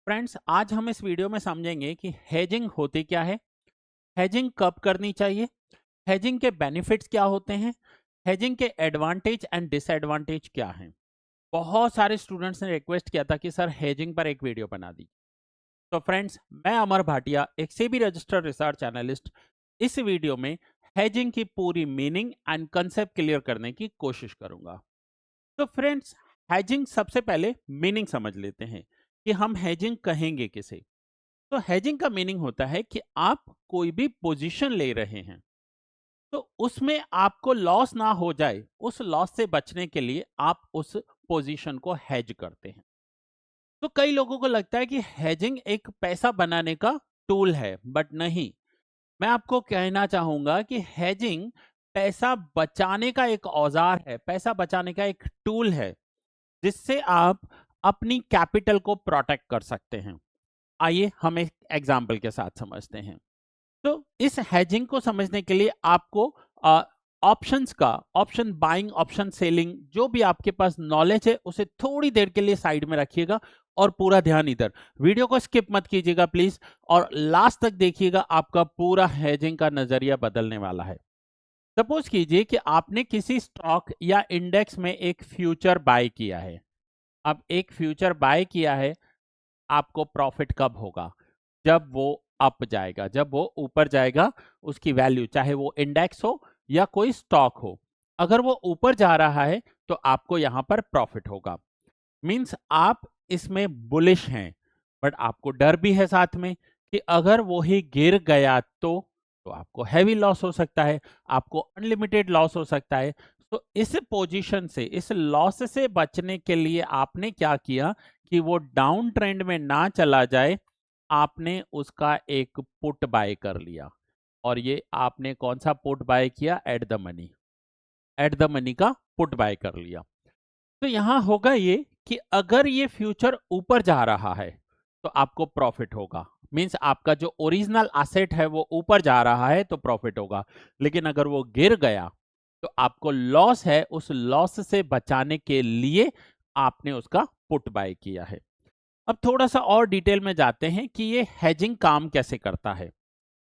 Friends, आज हम इस वीडियो में समझेंगे कि हेजिंग होती क्या है, हेजिंग कब करनी चाहिए, हेजिंग के बेनिफिट्स क्या होते हैं, हेजिंग के एडवांटेज एंड डिसएडवांटेज क्या हैं। बहुत सारे स्टूडेंट्स ने रिक्वेस्ट किया था कि सर हेजिंग पर एक वीडियो बना दी। तो फ्रेंड्स, मैं अमर भाटिया, एक सेबी रजिस्टर्ड रिसर्च एनालिस्ट, इस वीडियो में हेजिंग की पूरी मीनिंग एंड कंसेप्ट क्लियर करने की कोशिश करूंगा। तो फ्रेंड्स, हेजिंग सबसे पहले मीनिंग समझ लेते हैं कि हम हेजिंग कहेंगे किसे। तो हेजिंग का मीनिंग होता है कि आप कोई भी पोजीशन ले रहे हैं तो उसमें आपको लॉस ना हो जाए, उस लॉस से बचने के लिए आप उस पोजीशन को हेज करते हैं। तो कई लोगों को लगता है कि हेजिंग एक पैसा बनाने का टूल है, बट नहीं। मैं आपको कहना चाहूंगा कि हेजिंग पैसा बचाने का एक औजार है, पैसा बचाने का एक टूल है, जिससे आप अपनी कैपिटल को प्रोटेक्ट कर सकते हैं। आइए हम एक एग्जाम्पल के साथ समझते हैं। तो इस हेजिंग को समझने के लिए आपको ऑप्शंस का, ऑप्शन बाइंग, ऑप्शन सेलिंग, जो भी आपके पास नॉलेज है उसे थोड़ी देर के लिए साइड में रखिएगा और पूरा ध्यान इधर। वीडियो को स्किप मत कीजिएगा प्लीज, और लास्ट तक देखिएगा, आपका पूरा हेजिंग का नजरिया बदलने वाला है। सपोज कीजिए कि आपने किसी स्टॉक या इंडेक्स में एक फ्यूचर बाय किया है। अब एक फ्यूचर बाय किया है, आपको प्रॉफिट कब होगा? जब वो अप जाएगा, जब वो ऊपर जाएगा, उसकी वैल्यू, चाहे वो इंडेक्स हो या कोई स्टॉक हो, अगर वो ऊपर जा रहा है तो आपको यहां पर प्रॉफिट होगा। मींस आप इसमें बुलिश हैं, बट आपको डर भी है साथ में कि अगर वो ही गिर गया तो आपको हैवी लॉस हो सकता है, आपको अनलिमिटेड लॉस हो सकता है। तो इस पोजीशन से, इस लॉस से बचने के लिए आपने क्या किया कि वो डाउन ट्रेंड में ना चला जाए, आपने उसका एक पुट बाय कर लिया। और ये आपने कौन सा पुट बाय किया? At the money, at the money का पुट बाय कर लिया। तो यहां होगा ये कि अगर ये फ्यूचर ऊपर जा रहा है तो आपको प्रॉफिट होगा। मींस आपका जो ओरिजिनल एसेट है वो ऊपर जा रहा है तो प्रॉफिट होगा। लेकिन अगर वो गिर गया तो आपको लॉस है, उस लॉस से बचाने के लिए आपने उसका पुट बाय किया है। अब थोड़ा सा और डिटेल में जाते हैं कि ये हेजिंग काम कैसे करता है।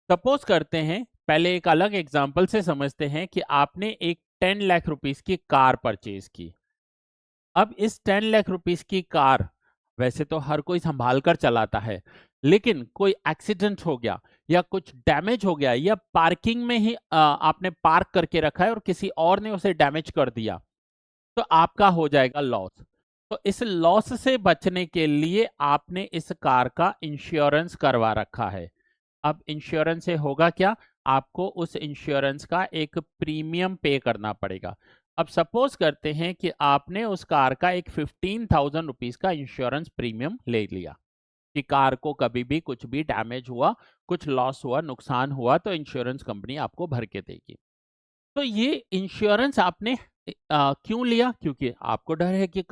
सपोज करते हैं, पहले एक अलग एग्जांपल से समझते हैं कि आपने एक 10 लाख रुपीस की कार परचेज की। अब इस 10 लाख रुपीस की कार वैसे तो हर कोई संभाल कर चलाता है, लेकिन कोई एक्सीडेंट हो गया या कुछ डैमेज हो गया या पार्किंग में ही आपने पार्क करके रखा है और किसी और ने उसे डैमेज कर दिया, तो आपका हो जाएगा लॉस। तो इस लॉस से बचने के लिए आपने इस कार का इंश्योरेंस करवा रखा है। अब इंश्योरेंस से होगा क्या? आपको उस इंश्योरेंस का एक प्रीमियम पे करना पड़ेगा। अब सपोज करते हैं कि आपने उस कार का एक 15,000 रुपीज का इंश्योरेंस प्रीमियम ले लिया कि कार को कभी भी कुछ भी डैमेज हुआ, कुछ लॉस हुआ, नुकसान हुआ तो इंश्योरेंस कंपनी आपको भर के देगी। तो ये इंश्योरेंस आपने क्यों लिया? क्योंकि आपको डर है कि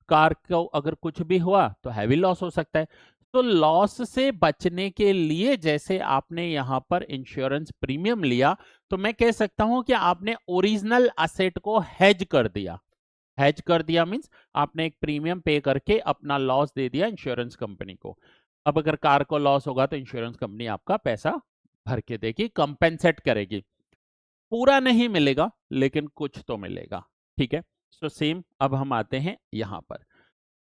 कार को अगर कुछ भी हुआ तो हैवी लॉस हो सकता है। तो लॉस से बचने के लिए जैसे आपने यहाँ पर इंश्योरेंस प्रीमियम लिया, तो मैं कह सकता हूं कि आपने ओरिजिनल एसेट को हेज कर दिया। हेज कर दिया मींस आपने एक प्रीमियम पे करके अपना लॉस दे दिया इंश्योरेंस कंपनी को। अब अगर कार को लॉस होगा तो इंश्योरेंस कंपनी आपका पैसा भर के देगी, कंपेंसेट करेगी। पूरा नहीं मिलेगा लेकिन कुछ तो मिलेगा। ठीक है। सो सेम, अब हम आते हैं यहां पर।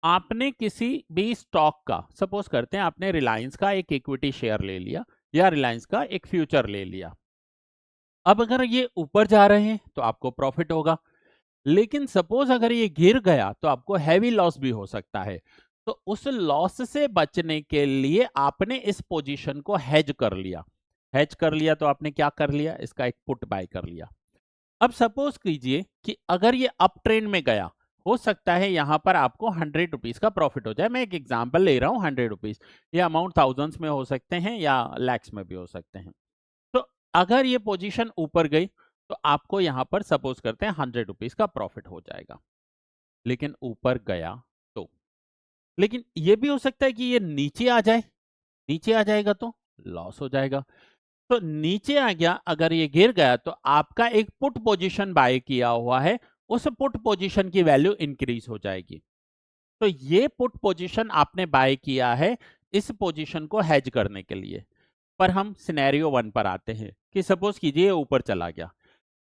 आपने किसी भी स्टॉक का, सपोज करते हैं आपने रिलायंस का एक इक्विटी शेयर ले लिया या रिलायंस का एक फ्यूचर ले लिया। अब अगर ये ऊपर जा रहे हैं तो आपको प्रॉफिट होगा, लेकिन सपोज अगर ये गिर गया तो आपको हैवी लॉस भी हो सकता है। तो उस लॉस से बचने के लिए आपने इस पोजीशन को हेज कर लिया। हेज कर लिया तो आपने क्या कर लिया? इसका एक पुट बाय कर लिया। अब सपोज कीजिए कि अगर ये अप ट्रेंड में गया, हो सकता है यहां पर आपको 100 रुपीज का प्रॉफिट हो जाए। मैं एक एग्जांपल ले रहा हूं, 100 रुपीज। ये अमाउंट थाउजेंड्स में हो सकते हैं या लैक्स में भी हो सकते हैं। तो अगर ये पोजीशन ऊपर गई तो आपको यहां पर सपोज करते हैं 100 रुपीज का प्रॉफिट हो जाएगा। लेकिन ऊपर गया तो, लेकिन ये भी हो सकता है कि ये नीचे आ जाए। नीचे आ जाएगा तो लॉस हो जाएगा। तो नीचे आ गया, अगर ये गिर गया तो आपका एक पुट पोजीशन बाय किया हुआ है, उस पुट पोजीशन की वैल्यू इंक्रीज हो जाएगी। तो ये पुट पोजीशन आपने बाय किया है, इस पोजीशन को हेज करने के लिए। पर हम सिनेरियो 1 पर आते हैं कि सपोज कीजिए ये ऊपर चला गया।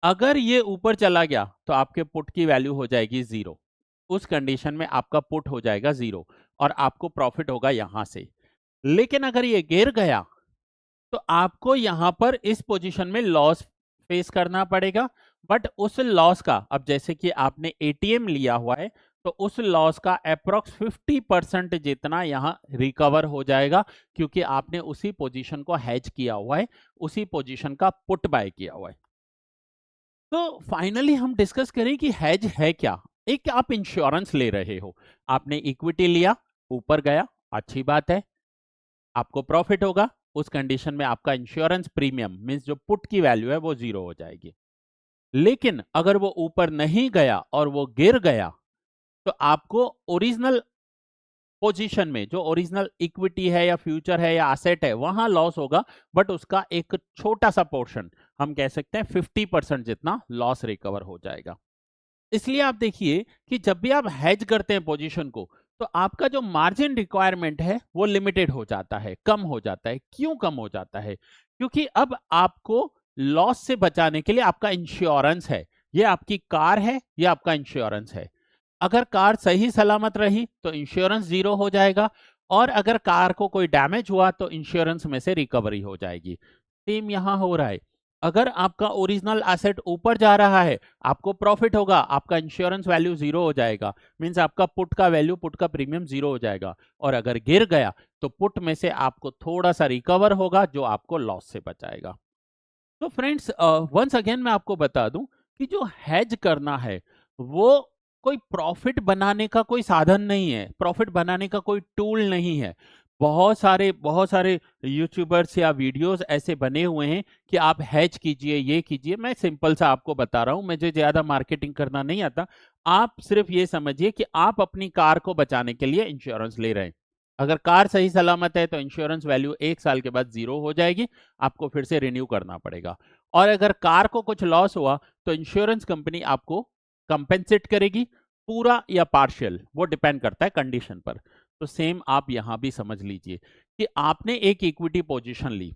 अगर ये ऊपर चला गया तो आपके पुट की वैल्यू हो जाएगी 0। उस कंडीशन में आपका पुट हो जाएगा 0 और आपको प्रॉफिट होगा यहां से। लेकिन अगर ये गिर गया तो आपको यहां पर इस पोजीशन में लॉस फेस करना पड़ेगा। बट उस लॉस का, अब जैसे कि आपने एटीएम लिया हुआ है, तो उस लॉस का अप्रोक्स 50% जितना यहां रिकवर हो जाएगा, क्योंकि आपने उसी पोजीशन को हेज किया हुआ है, उसी पोजीशन का पुट बाय किया हुआ है। तो फाइनली हम डिस्कस करें कि हेज है क्या। एक आप इंश्योरेंस ले रहे हो, आपने इक्विटी लिया, ऊपर गया, अच्छी बात है, आपको प्रॉफिट होगा। उस कंडीशन में आपका इंश्योरेंस प्रीमियम मींस जो पुट की वैल्यू है वो 0 हो जाएगी। लेकिन अगर वो ऊपर नहीं गया और वो गिर गया तो आपको ओरिजिनल पोजीशन में, जो ओरिजिनल इक्विटी है या फ्यूचर है या एसेट है, वहां लॉस होगा। बट उसका एक छोटा सा पोर्शन, हम कह सकते हैं 50% जितना लॉस रिकवर हो जाएगा। इसलिए आप देखिए कि जब भी आप हेज करते हैं पोजीशन को, तो आपका जो मार्जिन रिक्वायरमेंट है वो लिमिटेड हो जाता है, कम हो जाता है। क्यों कम हो जाता है? क्योंकि अब आपको लॉस से बचाने के लिए आपका इंश्योरेंस है। ये आपकी कार है, ये आपका इंश्योरेंस है। अगर कार सही सलामत रही तो इंश्योरेंस 0 हो जाएगा, और अगर कार को कोई डैमेज हुआ तो इंश्योरेंस में से रिकवरी हो जाएगी। सेम यहां हो रहा है। अगर आपका ओरिजिनल एसेट ऊपर जा रहा है, आपको प्रॉफिट होगा, आपका इंश्योरेंस वैल्यू 0 हो जाएगा, मींस आपका पुट का वैल्यू, पुट का प्रीमियम 0 हो जाएगा। और अगर गिर गया तो पुट में से आपको थोड़ा सा रिकवर होगा, जो आपको लॉस से बचाएगा। तो फ्रेंड्स, वंस अगेन मैं आपको बता दूं कि जो हेज करना है वो कोई प्रॉफिट बनाने का कोई साधन नहीं है, प्रॉफिट बनाने का कोई टूल नहीं है। बहुत सारे यूट्यूबर्स या वीडियोस ऐसे बने हुए हैं कि आप हेज कीजिए, ये कीजिए। मैं सिंपल सा आपको बता रहा हूं, मुझे ज्यादा मार्केटिंग करना नहीं आता। आप सिर्फ ये समझिए कि आप अपनी कार को बचाने के लिए इंश्योरेंस ले रहे हैं। अगर कार सही सलामत है तो इंश्योरेंस वैल्यू 1 साल के बाद 0 हो जाएगी, आपको फिर से रिन्यू करना पड़ेगा। और अगर कार को कुछ लॉस हुआ तो इंश्योरेंस कंपनी आपको कंपेंसेट करेगी, पूरा या पार्शियल, वो डिपेंड करता है कंडीशन पर। तो सेम आप यहां भी समझ लीजिए कि आपने एक इक्विटी पोजीशन ली,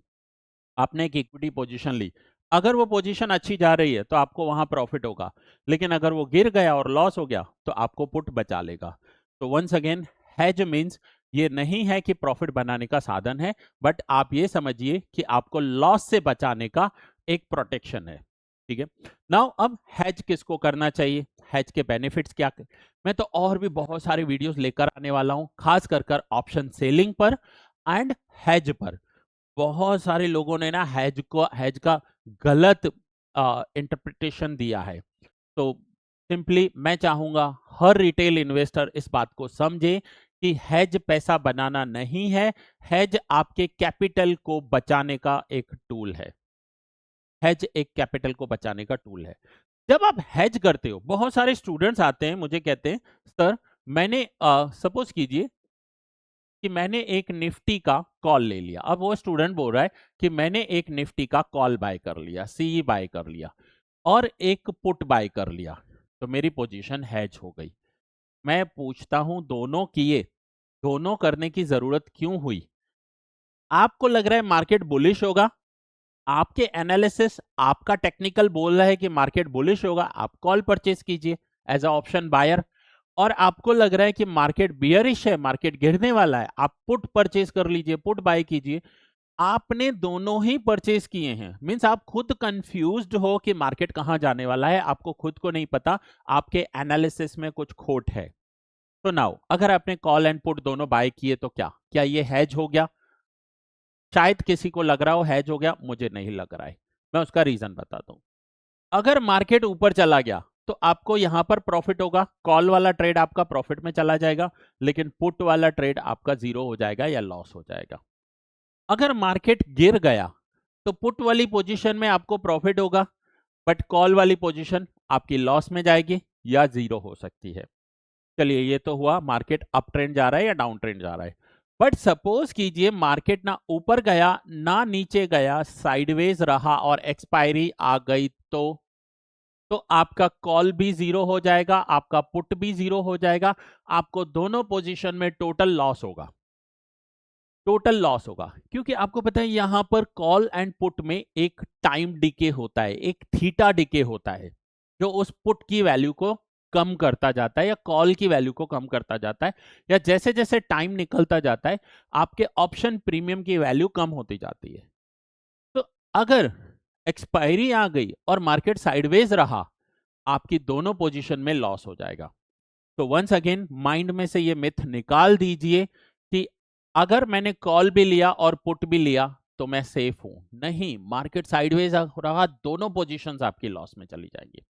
आपने एक इक्विटी पोजीशन ली। अगर वो पोजीशन अच्छी जा रही है तो आपको वहां प्रॉफिट होगा, लेकिन अगर वो गिर गया और लॉस हो गया तो आपको पुट बचा लेगा। तो वंस अगेन, हेज मींस ये नहीं है कि प्रॉफिट बनाने का साधन है, बट आप ये समझिए कि आपको लॉस से बचाने का एक प्रोटेक्शन है। ठीक है। नाउ अब हेज किसको करना चाहिए, हेज के बेनिफिट्स क्या? मैं तो और भी बहुत सारे वीडियोस लेकर आने वाला हूं, खास कर ऑप्शन सेलिंग पर एंड हेज पर। बहुत सारे लोगों ने ना हेज का गलत इंटरप्रिटेशन दिया है। तो सिंपली मैं चाहूंगा हर रिटेल इन्वेस्टर इस बात को समझे कि हेज पैसा बनाना नहीं है, हेज आपके कैपिटल को बचाने का एक टूल है। हेज एक कैपिटल को बचाने का टूल है। जब आप हेज करते हो, बहुत सारे स्टूडेंट्स आते हैं मुझे, कहते हैं सर मैंने सपोज कीजिए कि मैंने एक निफ्टी का कॉल ले लिया। अब वो स्टूडेंट बोल रहा है कि मैंने एक निफ्टी का कॉल बाय कर लिया, सी बाय कर लिया, और एक पुट बाय कर लिया, तो मेरी पोजीशन हेज हो गई। मैं पूछता हूं दोनों किए, दोनों करने की जरूरत क्यों हुई? आपको लग रहा है मार्केट बुलिश होगा, आपके एनालिसिस, आपका टेक्निकल बोल रहा है कि मार्केट बुलिश होगा, आप कॉल परचेज कीजिए एज अ ऑप्शन बायर। और आपको लग रहा है कि मार्केट बियरिश है, मार्केट गिरने वाला है, आप पुट परचेज कर लीजिए, पुट बाय कीजिए। आपने दोनों ही परचेज किए हैं, मींस आप खुद कंफ्यूज्ड हो कि मार्केट कहां जाने वाला है, आपको खुद को नहीं पता, आपके एनालिसिस में कुछ खोट है। तो नाउ अगर आपने कॉल एंड पुट दोनों बाय किए तो क्या क्या ये हैज हो गया? शायद किसी को लग रहा हो हैज हो गया, मुझे नहीं लग रहा है। मैं उसका रीजन बताता हूं। अगर मार्केट ऊपर चला गया तो आपको यहां पर प्रॉफिट होगा, कॉल वाला ट्रेड आपका प्रॉफिट में चला जाएगा, लेकिन पुट वाला ट्रेड आपका 0 हो जाएगा या लॉस हो जाएगा। अगर मार्केट गिर गया तो पुट वाली पोजीशन में आपको प्रॉफिट होगा, बट कॉल वाली पोजीशन आपकी लॉस में जाएगी या 0 हो सकती है। चलिए, ये तो हुआ मार्केट अप ट्रेंड जा रहा है या डाउन ट्रेंड जा रहा है। बट सपोज कीजिए मार्केट ना ऊपर गया ना नीचे गया, साइडवेज रहा और एक्सपायरी आ गई, तो आपका कॉल भी 0 हो जाएगा, आपका पुट भी 0 हो जाएगा, आपको दोनों पोजीशन में टोटल लॉस होगा। टोटल लॉस होगा, क्योंकि आपको पता है यहां पर कॉल एंड पुट में एक टाइम डिके होता है, एक थीटा डिके होता है, जो उस पुट की वैल्यू को कम करता जाता है या कॉल की वैल्यू को कम करता जाता है, या जैसे जैसे टाइम निकलता जाता है आपके ऑप्शन प्रीमियम की वैल्यू कम होती जाती है। तो अगर एक्सपायरी आ गई और मार्केट साइडवेज रहा, आपकी दोनों पोजीशन में लॉस हो जाएगा। तो वंस अगेन माइंड में से ये मिथ निकाल दीजिए कि अगर मैंने कॉल भी लिया और पुट भी लिया तो मैं सेफ हूं। नहीं, मार्केट साइडवेज हो रहा, दोनों पोजीशंस आपकी लॉस में चली जाएंगी।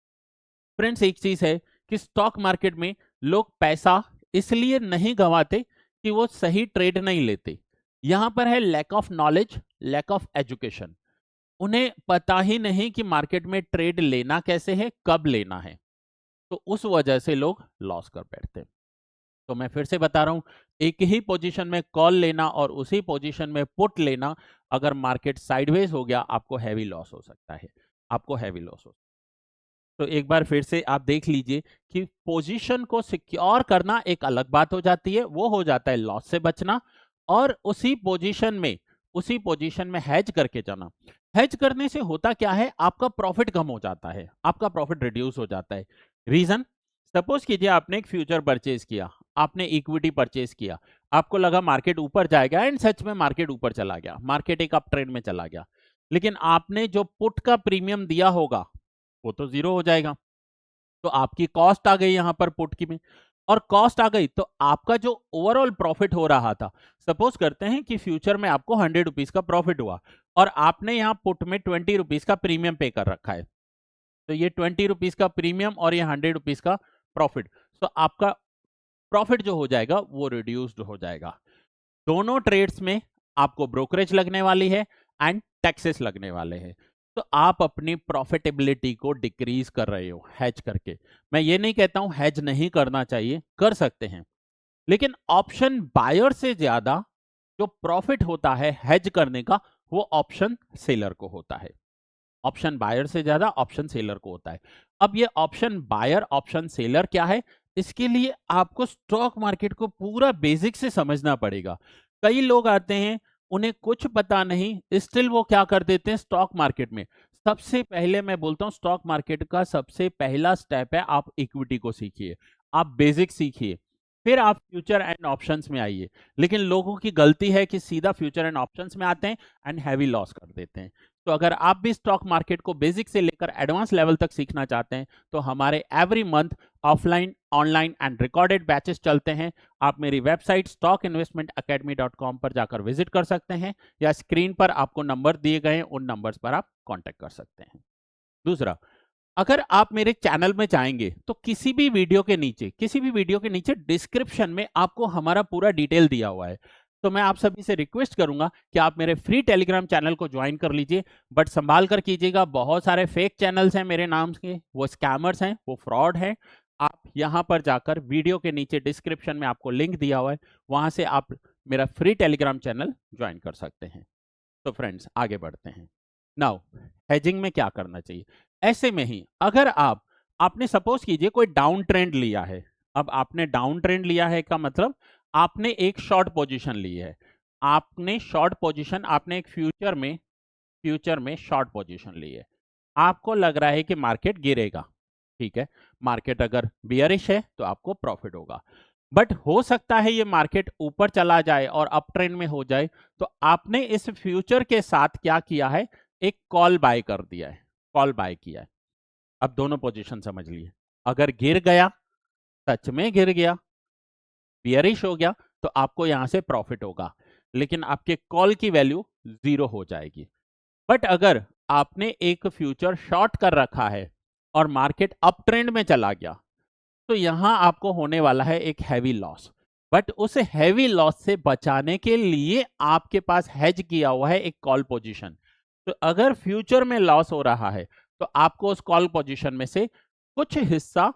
फ्रेंड्स, एक चीज है कि स्टॉक मार्केट में लोग पैसा इसलिए नहीं गंवाते कि वो सही ट्रेड नहीं लेते। यहां पर है lack of knowledge, lack of education. उन्हें पता ही नहीं कि मार्केट में ट्रेड लेना कैसे है, कब लेना है, तो उस वजह से लोग लॉस कर बैठते हैं। तो मैं फिर से बता रहा हूं, एक ही पोजीशन में कॉल लेना और उसी पोजीशन में पुट लेना, अगर मार्केट साइडवेज हो गया आपको हैवी लॉस हो सकता है, आपको हैवी लॉस हो। तो एक बार फिर से आप देख लीजिए कि पोजीशन को सिक्योर करना एक अलग बात हो जाती है, वो हो जाता है लॉस से बचना, और उसी पोजीशन में हैज करके जाना। हैज करने से होता क्या है, आपका प्रॉफिट कम हो जाता है, आपका प्रॉफिट रिड्यूस हो जाता है। रीजन, सपोज कीजिए आपने एक फ्यूचर परचेज किया, आपने इक्विटी परचेज किया, आपको लगा मार्केट ऊपर जाएगा, एंड सच में मार्केट ऊपर चला गया, मार्केट एक अप ट्रेंड में चला गया, लेकिन आपने जो पुट का प्रीमियम दिया होगा वो तो जीरो हो जाएगा। तो आपकी कॉस्ट आ गई यहां पर पुट की में, और कॉस्ट आ गई तो आपका जो ओवरऑल प्रॉफिट हो रहा था, सपोज करते हैं कि फ्यूचर में आपको 100 रुपीज का प्रॉफिट हुआ और आपने यहां पुट में 20 रुपीज का प्रीमियम पे कर रखा है, तो ये 20 रुपीज का प्रीमियम और ये 100 रुपीज का प्रॉफिट, तो आपका प्रॉफिट जो हो जाएगा वो रिड्यूस्ड हो जाएगा। दोनों ट्रेड्स में आपको ब्रोकरेज लगने वाली है एंड टैक्सेस लगने वाले हैं, तो आप अपनी प्रॉफिटेबिलिटी को डिक्रीज कर रहे हो हैज करके। मैं ये नहीं कहता हूं हैज नहीं करना चाहिए, कर सकते हैं, लेकिन ऑप्शन बायर से ज्यादा जो प्रॉफिट होता है हैज करने का, वो ऑप्शन सेलर को होता है। ऑप्शन बायर से ज्यादा ऑप्शन सेलर को होता है। अब ये ऑप्शन बायर ऑप्शन सेलर क्या है, इसके लिए आपको स्टॉक मार्केट को पूरा बेसिक से समझना पड़ेगा। कई लोग आते हैं, उन्हें कुछ पता नहीं, स्टिल वो क्या कर देते हैं स्टॉक मार्केट में। सबसे पहले मैं बोलता हूं स्टॉक मार्केट का सबसे पहला स्टेप है आप इक्विटी को सीखिए, आप बेसिक सीखिए, फिर आप फ्यूचर एंड ऑप्शंस में आइए। लेकिन लोगों की गलती है कि सीधा फ्यूचर एंड ऑप्शंस में आते हैं एंड हैवी लॉस कर देते हैं। तो अगर आप भी स्टॉक मार्केट को बेसिक से लेकर एडवांस लेवल तक सीखना चाहते हैं तो हमारे every month offline, online and recorded batches चलते हैं। आप मेरी वेबसाइट stockinvestmentacademy.com पर जाकर विजिट कर सकते हैं, या स्क्रीन पर आपको नंबर दिए गए हैं, उन नंबर्स पर आप कांटेक्ट कर सकते हैं। दूसरा, अगर आप मेरे चैनल में जाएंगे तो किसी भी वीडियो के नीचे डिस्क्रिप्शन में आपको हमारा पूरा डिटेल दिया हुआ है। तो मैं आप सभी से रिक्वेस्ट करूंगा कि आप मेरे फ्री टेलीग्राम चैनल को ज्वाइन कर लीजिए, बट संभाल कर कीजिएगा, बहुत सारे फेक चैनल्स हैं मेरे नाम के, वो स्कैमर्स हैं, वो फ्रॉड हैं। आप यहां पर जाकर वीडियो के नीचे डिस्क्रिप्शन में आपको लिंक दिया हुआ है, वहां से आप मेरा फ्री टेलीग्राम चैनल ज्वाइन कर सकते हैं। तो फ्रेंड्स, आगे बढ़ते हैं। नाउ, हेजिंग में क्या करना चाहिए। ऐसे में ही अगर आपने सपोज कीजिए कोई डाउन ट्रेंड लिया है, अब आपने डाउन ट्रेंड लिया है का मतलब आपने एक शॉर्ट पोजीशन ली है, आपने एक फ्यूचर में शॉर्ट पोजीशन ली है, आपको लग रहा है कि मार्केट गिरेगा, ठीक है, मार्केट अगर बियरिश है तो आपको प्रॉफिट होगा, बट हो सकता है ये मार्केट ऊपर चला जाए और अप ट्रेंड में हो जाए, तो आपने इस फ्यूचर के साथ क्या किया है, एक कॉल बाय कर दिया है, कॉल बाय किया है। अब दोनों पोजीशन समझ लिए, अगर गिर गया, सच में गिर गया, बियरिश हो गया, तो आपको यहां से प्रॉफिट होगा, लेकिन आपके कॉल की वैल्यू जीरो हो जाएगी। बट अगर आपने एक फ्यूचर शॉर्ट कर रखा है और मार्केट अप ट्रेंड में चला गया, तो यहां आपको होने वाला है एक हैवी लॉस। बट उस हैवी लॉस से बचाने के लिए आपके पास हेज किया हुआ है एक कॉल पोजीशन। तो अगर फ्यूचर में लॉस हो रहा है तो आपको उस कॉल पोजीशन में से कुछ हिस्सा,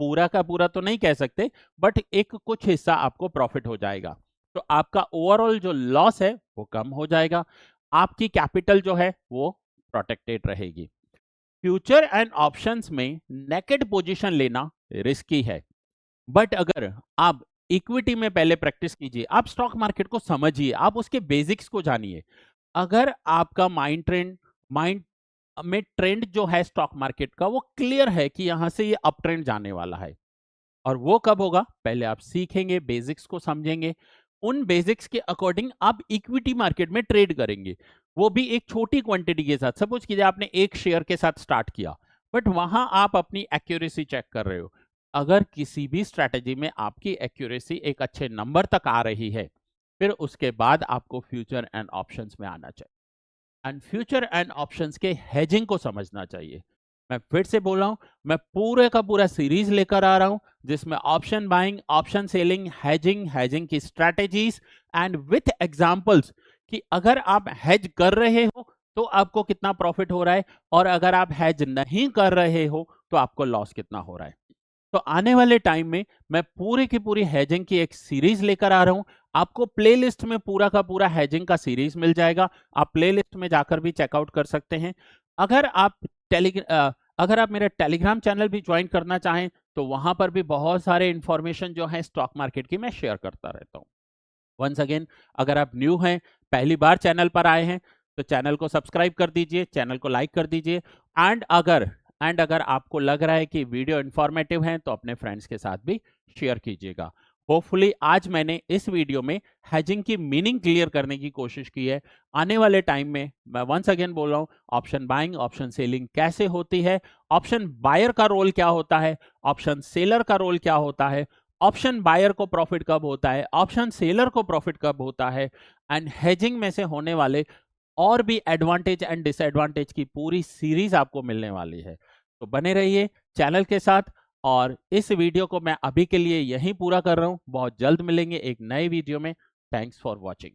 पूरा का पूरा तो नहीं कह सकते, बट एक कुछ हिस्सा आपको प्रॉफिट हो जाएगा, तो आपका ओवरऑल जो लॉस है वो कम हो जाएगा, आपकी कैपिटल जो है वो प्रोटेक्टेड रहेगी। फ्यूचर एंड ऑप्शंस में नेकेड पोजीशन लेना रिस्की है, बट अगर आप इक्विटी में पहले प्रैक्टिस कीजिए, आप स्टॉक मार्केट को समझिए, आप उसके बेसिक्स को जानिए। अगर आपका माइंड में ट्रेंड जो है स्टॉक मार्केट का वो क्लियर है कि यहां से ये अप ट्रेंड जाने वाला है, और वो कब होगा, पहले आप सीखेंगे, बेसिक्स को समझेंगे, उन बेसिक्स के अकॉर्डिंग आप इक्विटी मार्केट में ट्रेड करेंगे, वो भी एक छोटी क्वांटिटी के साथ। सपोज कीजिए आपने एक शेयर के साथ स्टार्ट किया, बट वहां आप अपनी एक्यूरेसी चेक कर रहे हो। अगर किसी भी स्ट्रैटेजी में आपकी एक्यूरेसी एक अच्छे नंबर तक आ रही है, फिर उसके बाद आपको फ्यूचर एंड ऑप्शंस में आना चाहिए, एंड फ्यूचर एंड ऑप्शंस के हेजिंग को समझना चाहिए। मैं फिर से बोल रहा हूं, मैं पूरे का पूरा सीरीज लेकर आ रहा हूं जिसमें option buying, option selling, hedging की स्ट्रैटेजीज एंड विथ एग्जांपल्स कि अगर आप हेज कर रहे हो तो आपको कितना प्रॉफिट हो रहा है, और अगर आप हेज नहीं कर रहे हो तो आपको लॉस कितना हो रहा है। तो आने वाले टाइम में मैं पूरी की पूरी हेजिंग की एक सीरीज लेकर आ रहा हूं। आपको प्लेलिस्ट में पूरा का पूरा हेजिंग का सीरीज मिल जाएगा, आप प्लेलिस्ट में जाकर भी चेकआउट कर सकते हैं। अगर आप अगर आप मेरे टेलीग्राम चैनल भी ज्वाइन करना चाहें तो वहां पर भी बहुत सारे इंफॉर्मेशन जो है स्टॉक मार्केट की मैं शेयर करता रहता हूं। वंस अगेन, अगर आप न्यू हैं, पहली बार चैनल पर आए हैं, तो चैनल को सब्सक्राइब कर दीजिए, चैनल को लाइक कर दीजिए, एंड अगर आपको लग रहा है कि वीडियो इंफॉर्मेटिव है तो अपने फ्रेंड्स के साथ भी शेयर कीजिएगा। होपफुली आज मैंने इस वीडियो में हेजिंग की मीनिंग क्लियर करने की कोशिश की है। आने वाले टाइम में मैं वंस अगेन बोल रहा हूँ, ऑप्शन बाइंग, ऑप्शन सेलिंग कैसे होती है, ऑप्शन बायर का रोल क्या होता है, ऑप्शन सेलर का रोल क्या होता है, ऑप्शन बायर को प्रॉफिट कब होता है, ऑप्शन सेलर को प्रॉफिट कब होता है, एंड हेजिंग में से होने वाले और भी एडवांटेज एंड डिसएडवांटेज की पूरी सीरीज आपको मिलने वाली है। तो बने रहिए चैनल के साथ, और इस वीडियो को मैं अभी के लिए यहीं पूरा कर रहा हूं। बहुत जल्द मिलेंगे एक नए वीडियो में। Thanks for watching.